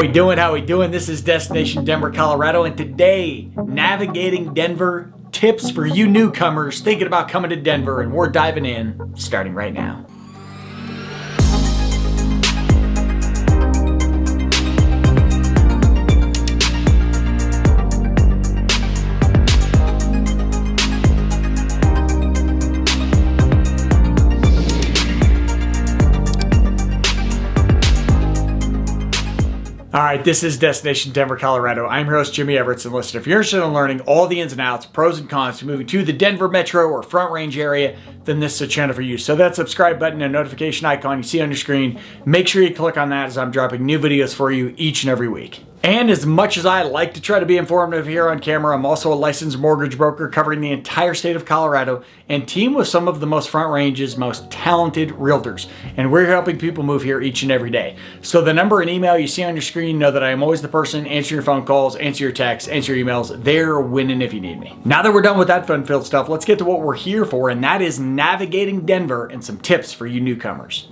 we doing? How we doing? This is Destination Denver, Colorado, and today, navigating Denver, tips for you newcomers thinking about coming to Denver, and we're diving in, starting right now. All right, this is Destination Denver, Colorado. I'm your host, Jimmy Everett, and listen, if you're interested in learning all the ins and outs, pros and cons to moving to the Denver metro or Front Range area, then this is a channel for you. So that subscribe button and notification icon you see on your screen, make sure you click on that as I'm dropping new videos for you each and every week. And as much as I like to try to be informative here on camera, I'm also a licensed mortgage broker covering the entire state of Colorado and team with some of the most Front Range's most talented realtors. And we're helping people move here each and every day. So the number and email you see on your screen, know that I am always the person answering your phone calls, answer your texts, answer your emails. They're winning if you need me. Now that we're done with that fun-filled stuff, let's get to what we're here for, and that is navigating Denver and some tips for you newcomers.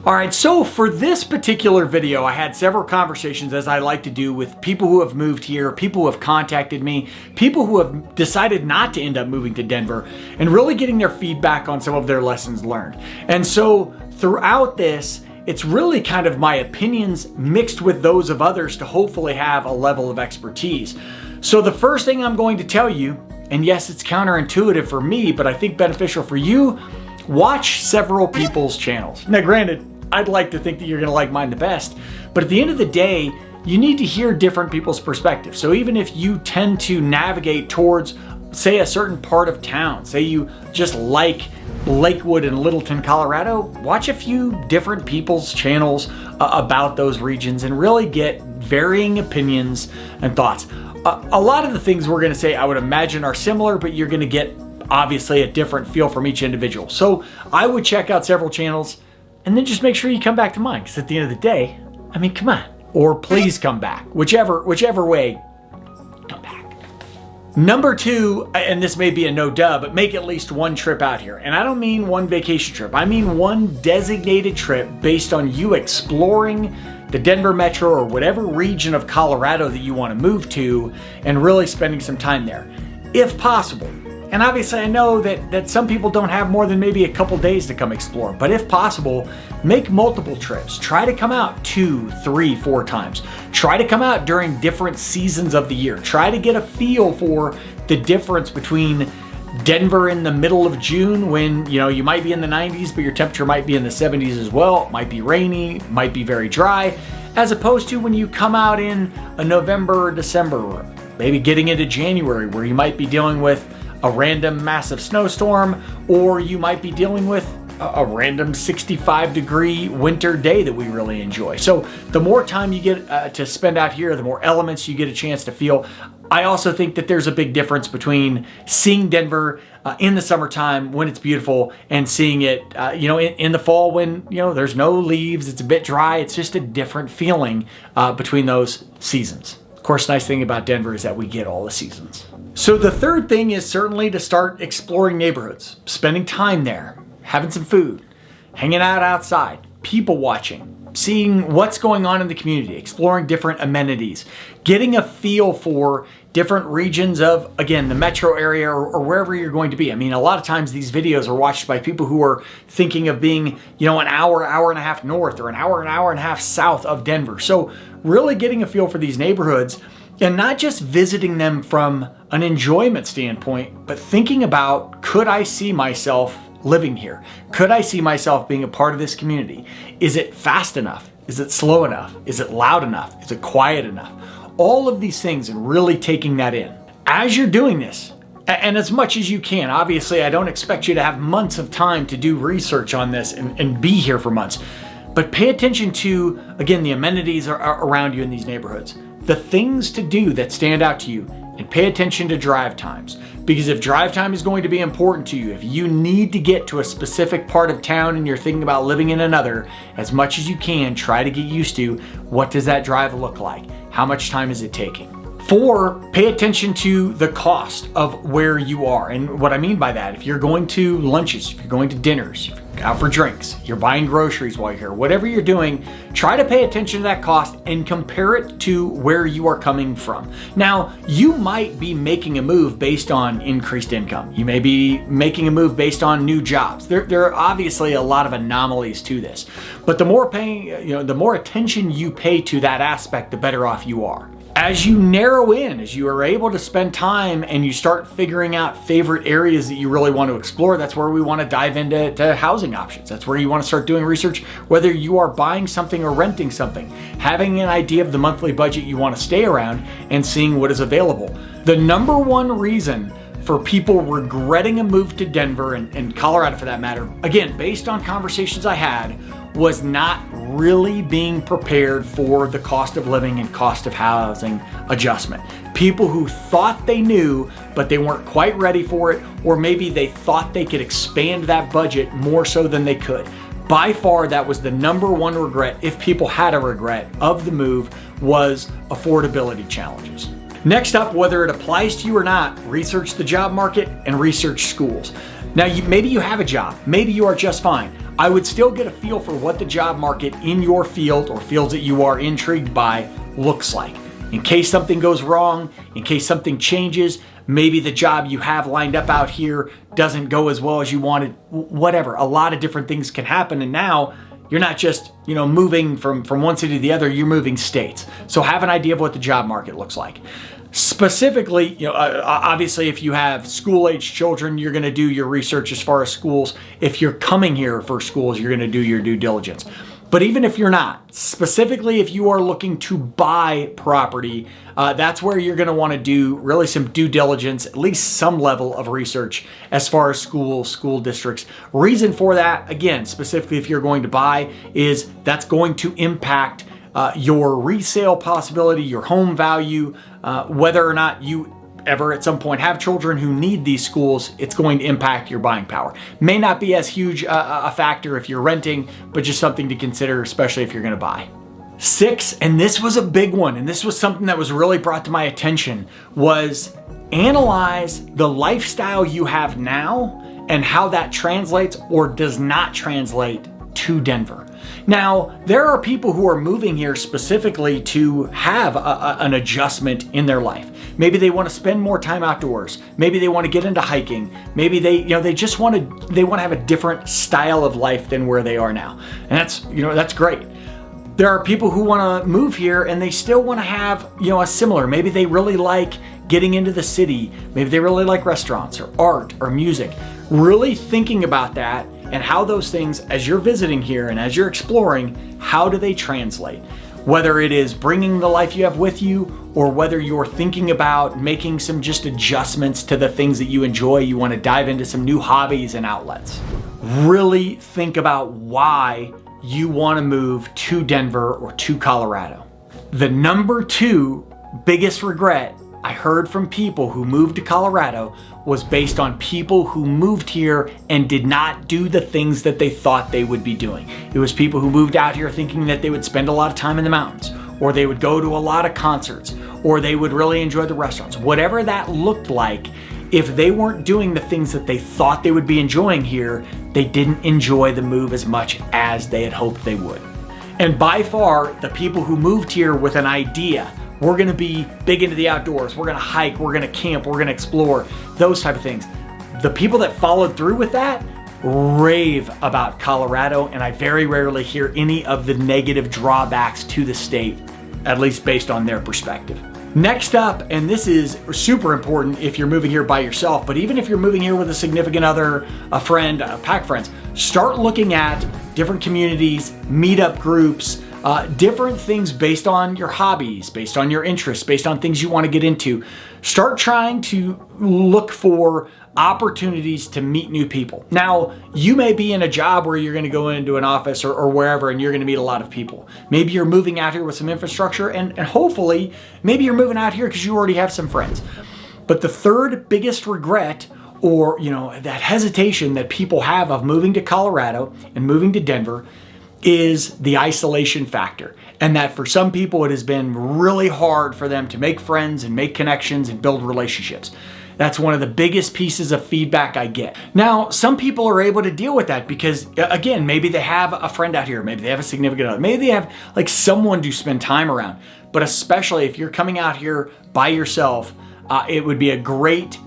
All right, so for this particular video, I had several conversations, as I like to do, with people who have moved here, people who have contacted me, people who have decided not to end up moving to Denver, and really getting their feedback on some of their lessons learned. And so throughout this, it's really kind of my opinions mixed with those of others to hopefully have a level of expertise. So the first thing I'm going to tell you, and yes, it's counterintuitive for me, but I think beneficial for you, watch several people's channels. Now granted, I'd like to think that you're gonna like mine the best, but at the end of the day, you need to hear different people's perspectives. So even if you tend to navigate towards, say, a certain part of town, say you just like Lakewood and Littleton, Colorado, watch a few different people's channels about those regions and really get varying opinions and thoughts. A lot of the things we're gonna say, I would imagine, are similar, but you're gonna get obviously a different feel from each individual. So I would check out several channels and then just make sure you come back to mine, because at the end of the day, I mean, come on. Or please come back. Whichever way, come back. Number two, and this may be a no duh, but make at least one trip out here. And I don't mean one vacation trip. I mean one designated trip based on you exploring the Denver metro or whatever region of Colorado that you want to move to and really spending some time there, if possible. And obviously I know that some people don't have more than maybe a couple days to come explore, but if possible, make multiple trips. Try to come out 2, 3, 4 times. Try to come out during different seasons of the year. Try to get a feel for the difference between Denver in the middle of June when, you know, you might be in the 90s, but your temperature might be in the 70s as well. It might be rainy, might be very dry, as opposed to when you come out in a November or December, maybe getting into January, where you might be dealing with a random massive snowstorm, or you might be dealing with a random 65-degree winter day that we really enjoy. So the more time you get to spend out here, the more elements you get a chance to feel. I also think that there's a big difference between seeing Denver in the summertime when it's beautiful and seeing it in the fall when there's no leaves, it's a bit dry. It's just a different feeling between those seasons. Of course, the nice thing about Denver is that we get all the seasons. So the third thing is certainly to start exploring neighborhoods, spending time there, having some food, hanging out outside, people watching, seeing what's going on in the community, exploring different amenities, getting a feel for different regions of, again, the metro area or wherever you're going to be. I mean, a lot of times these videos are watched by people who are thinking of being, an hour, hour and a half north, or an hour and a half south of Denver. So really getting a feel for these neighborhoods and not just visiting them from an enjoyment standpoint, but thinking about, could I see myself living here? Could I see myself being a part of this community? Is it fast enough? Is it slow enough? Is it loud enough? Is it quiet enough? All of these things, and really taking that in. As you're doing this, and as much as you can, obviously I don't expect you to have months of time to do research on this and be here for months, but pay attention to, again, the amenities around you in these neighborhoods, the things to do that stand out to you, and pay attention to drive times. Because if drive time is going to be important to you, if you need to get to a specific part of town and you're thinking about living in another, as much as you can, try to get used to, what does that drive look like? How much time is it taking? 4, pay attention to the cost of where you are. And what I mean by that, if you're going to lunches, if you're going to dinners, if you're out for drinks, you're buying groceries while you're here, whatever you're doing, try to pay attention to that cost and compare it to where you are coming from. Now, you might be making a move based on increased income. You may be making a move based on new jobs. There are obviously a lot of anomalies to this, but the more attention you pay to that aspect, the better off you are. As you narrow in, as you are able to spend time and you start figuring out favorite areas that you really want to explore, that's where we want to dive into housing options. That's where you want to start doing research, whether you are buying something or renting something, having an idea of the monthly budget you want to stay around and seeing what is available. The number one reason for people regretting a move to Denver and Colorado for that matter, again, based on conversations I had, was not really being prepared for the cost of living and cost of housing adjustment. People who thought they knew, but they weren't quite ready for it, or maybe they thought they could expand that budget more so than they could. By far, that was the number one regret, if people had a regret of the move, was affordability challenges. Next up, whether it applies to you or not, research the job market and research schools. Now, maybe you have a job, maybe you are just fine. I would still get a feel for what the job market in your field or fields that you are intrigued by looks like. In case something goes wrong, in case something changes, maybe the job you have lined up out here doesn't go as well as you wanted, whatever. A lot of different things can happen, and now you're not just, moving from one city to the other, you're moving states. So have an idea of what the job market looks like. Specifically, obviously if you have school-age children, you're gonna do your research as far as schools. If you're coming here for schools, you're gonna do your due diligence. But even if you're not, specifically if you are looking to buy property, that's where you're gonna wanna do really some due diligence, at least some level of research as far as schools, school districts. Reason for that, again, specifically if you're going to buy, is that's going to impact your resale possibility, your home value, whether or not you ever at some point have children who need these schools, it's going to impact your buying power. May not be as huge a factor if you're renting, but just something to consider, especially if you're gonna buy. 6, and this was a big one, and this was something that was really brought to my attention, was analyze the lifestyle you have now and how that translates or does not translate to Denver. Now, there are people who are moving here specifically to have an adjustment in their life. Maybe they want to spend more time outdoors. Maybe they want to get into hiking. Maybe they just want to have a different style of life than where they are now. And that's great. There are people who want to move here and they still want to have, a similar, maybe they really like getting into the city. Maybe they really like restaurants or art or music. Really thinking about that and how those things, as you're visiting here and as you're exploring, how do they translate? Whether it is bringing the life you have with you or whether you're thinking about making some just adjustments to the things that you enjoy, you want to dive into some new hobbies and outlets. Really think about why you want to move to Denver or to Colorado. The number 2 biggest regret I heard from people who moved to Colorado was based on people who moved here and did not do the things that they thought they would be doing. It was people who moved out here thinking that they would spend a lot of time in the mountains, or they would go to a lot of concerts, or they would really enjoy the restaurants. Whatever that looked like, if they weren't doing the things that they thought they would be enjoying here, they didn't enjoy the move as much as they had hoped they would. And by far, the people who moved here with an idea, we're gonna be big into the outdoors, we're gonna hike, we're gonna camp, we're gonna explore, those type of things. The people that followed through with that rave about Colorado, and I very rarely hear any of the negative drawbacks to the state, at least based on their perspective. Next up, and this is super important if you're moving here by yourself, but even if you're moving here with a significant other, a friend, a pack of friends, start looking at different communities, meetup groups, different things based on your hobbies, based on your interests, based on things you want to get into. Start trying to look for opportunities to meet new people. Now, you may be in a job where you're going to go into an office or wherever and you're going to meet a lot of people. Maybe you're moving out here with some infrastructure and hopefully maybe you're moving out here because you already have some friends. But the third biggest regret or that hesitation that people have of moving to Colorado and moving to Denver is the isolation factor. And that for some people, it has been really hard for them to make friends and make connections and build relationships. That's one of the biggest pieces of feedback I get. Now, some people are able to deal with that because, again, maybe they have a friend out here, maybe they have a significant other, maybe they have like someone to spend time around. But especially if you're coming out here by yourself, it would be a great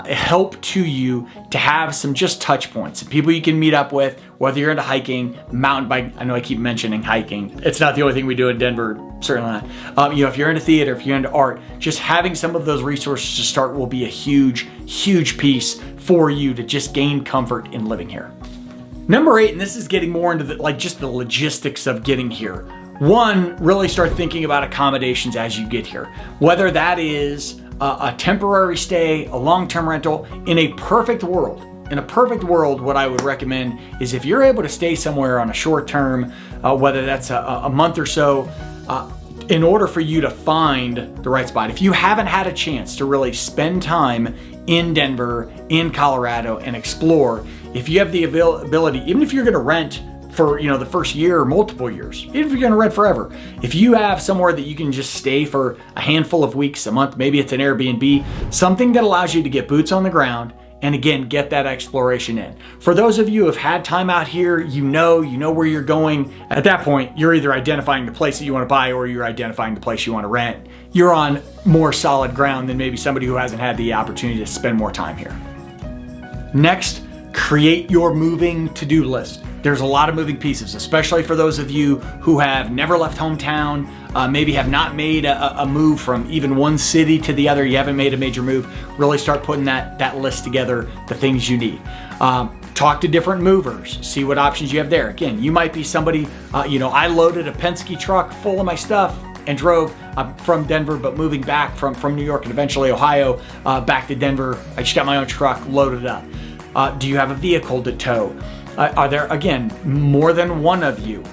help to you to have some just touch points, people you can meet up with, whether you're into hiking, mountain bike. I know I keep mentioning hiking. It's not the only thing we do in Denver, certainly not. If you're into theater, if you're into art, just having some of those resources to start will be a huge, huge piece for you to just gain comfort in living here. Number 8, and this is getting more into just the logistics of getting here. One, really start thinking about accommodations as you get here, whether that is a temporary stay, a long-term rental. In a perfect world, what I would recommend is if you're able to stay somewhere on a short term, whether that's a month or so, in order for you to find the right spot. If you haven't had a chance to really spend time in Denver, in Colorado, and explore, if you have the ability, even if you're gonna rent for the first year or multiple years, even if you're gonna rent forever, if you have somewhere that you can just stay for a handful of weeks, a month, maybe it's an Airbnb, something that allows you to get boots on the ground and again, get that exploration in. For those of you who have had time out here, you know where you're going. At that point, you're either identifying the place that you want to buy or you're identifying the place you want to rent. You're on more solid ground than maybe somebody who hasn't had the opportunity to spend more time here. Next, create your moving to-do list. There's a lot of moving pieces, especially for those of you who have never left hometown, maybe have not made a move from even one city to the other. You haven't made a major move. Really start putting that list together, the things you need. Talk to different movers, see what options you have there. Again, you might be somebody, I loaded a Penske truck full of my stuff and drove from Denver, but moving back from New York and eventually Ohio back to Denver. I just got my own truck, loaded up. Do you have a vehicle to tow? Are there, again, more than one of you?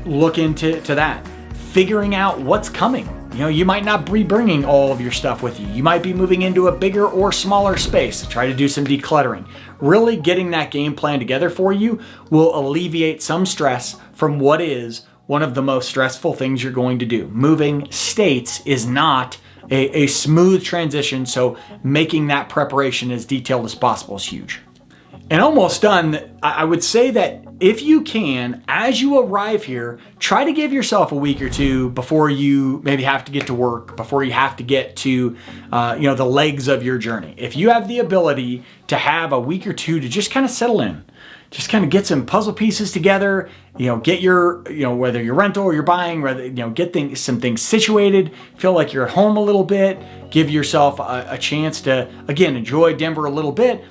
Look into that. Figuring out what's coming. You might not be bringing all of your stuff with you. You might be moving into a bigger or smaller space. Try to do some decluttering. Really getting that game plan together for you will alleviate some stress from what is one of the most stressful things you're going to do. Moving states is not a smooth transition, so making that preparation as detailed as possible is huge. And almost done, I would say that if you can, as you arrive here, try to give yourself a week or two before you maybe have to get to work, before you have to get to the legs of your journey. If you have the ability to have a week or two to just kind of settle in, just kind of get some puzzle pieces together, get your, whether you're rental or you're buying, whether, get some things situated, feel like you're at home a little bit, give yourself a chance to, again, enjoy Denver a little bit.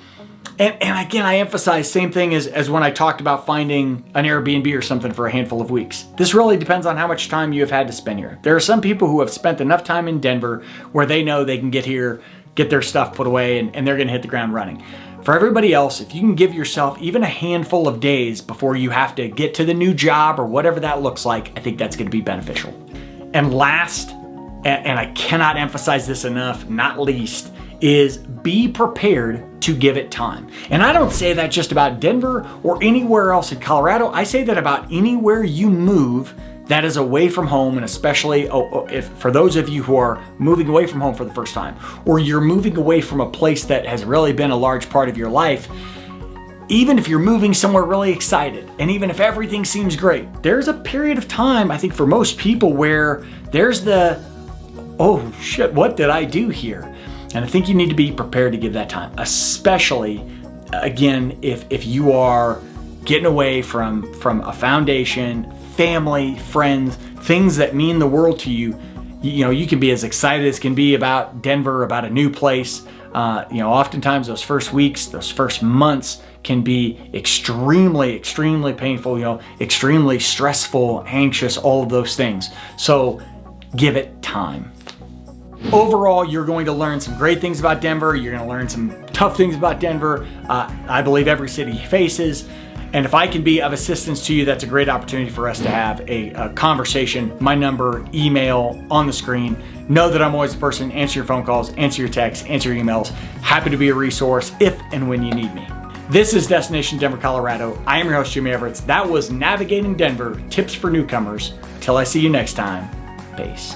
And again, I emphasize same thing as when I talked about finding an Airbnb or something for a handful of weeks. This really depends on how much time you have had to spend here. There are some people who have spent enough time in Denver where they know they can get here, get their stuff put away, and they're gonna hit the ground running. For everybody else, if you can give yourself even a handful of days before you have to get to the new job or whatever that looks like, I think that's gonna be beneficial. And last, and I cannot emphasize this enough, not least, is be prepared to give it time. And I don't say that just about Denver or anywhere else in Colorado. I say that about anywhere you move that is away from home, and especially if for those of you who are moving away from home for the first time, or you're moving away from a place that has really been a large part of your life, even if you're moving somewhere really excited, and even if everything seems great, there's a period of time, I think for most people, where there's the, oh shit, what did I do here? And I think you need to be prepared to give that time, especially, again, if you are getting away from a foundation, family, friends, things that mean the world to you. You can be as excited as can be about Denver, about a new place. Oftentimes those first weeks, those first months can be extremely, extremely painful, extremely stressful, anxious, all of those things. So give it time. Overall, you're going to learn some great things about Denver. You're going to learn some tough things about Denver. I believe every city faces. And if I can be of assistance to you, that's a great opportunity for us to have a conversation. My number, email on the screen. Know that I'm always the person. Answer your phone calls, answer your texts, answer your emails. Happy to be a resource if and when you need me. This is Destination Denver, Colorado. I am your host, Jimmy Everett. That was Navigating Denver, Tips for Newcomers. Till I see you next time, peace.